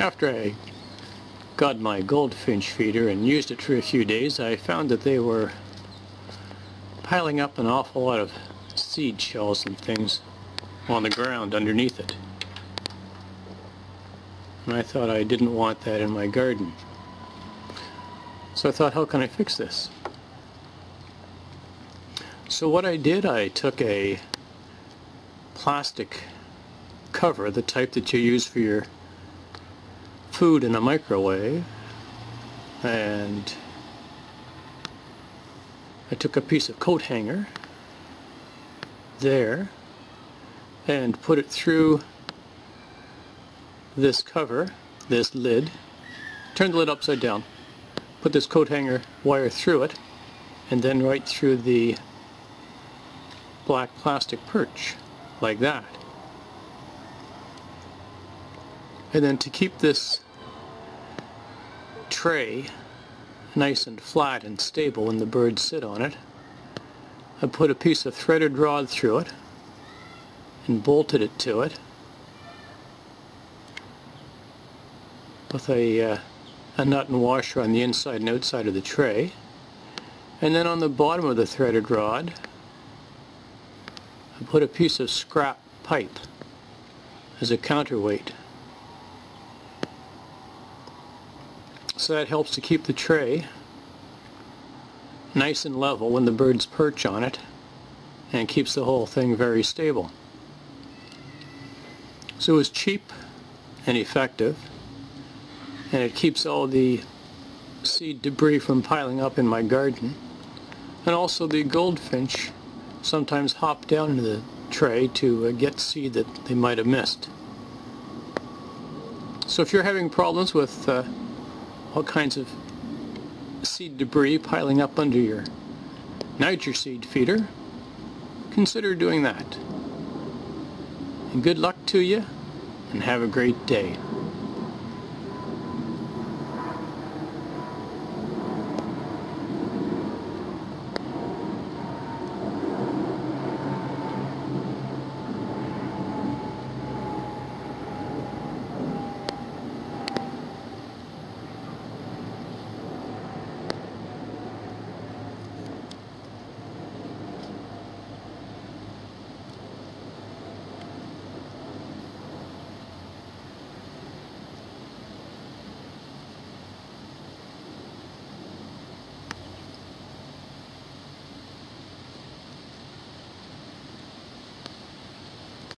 After I got my goldfinch feeder and used it for a few days, I found that they were piling up an awful lot of seed shells and things on the ground underneath it. And I thought I didn't want that in my garden. So I thought, how can I fix this? So what I did, I took a plastic cover, the type that you use for your food in a microwave, and I took a piece of coat hanger there and put it through this cover, this lid, turn the lid upside down, put this coat hanger wire through it, and then right through the black plastic perch, like that. And then to keep this tray nice and flat and stable when the birds sit on it, I put a piece of threaded rod through it and bolted it to it with a nut and washer on the inside and outside of the tray. And then on the bottom of the threaded rod I put a piece of scrap pipe as a counterweight. So that helps to keep the tray nice and level when the birds perch on it, and keeps the whole thing very stable. So it's cheap and effective, and it keeps all the seed debris from piling up in my garden. And also the goldfinch sometimes hop down into the tray to get seed that they might have missed. So if you're having problems with all kinds of seed debris piling up under your niger seed feeder, consider doing that. And good luck to you, and have a great day.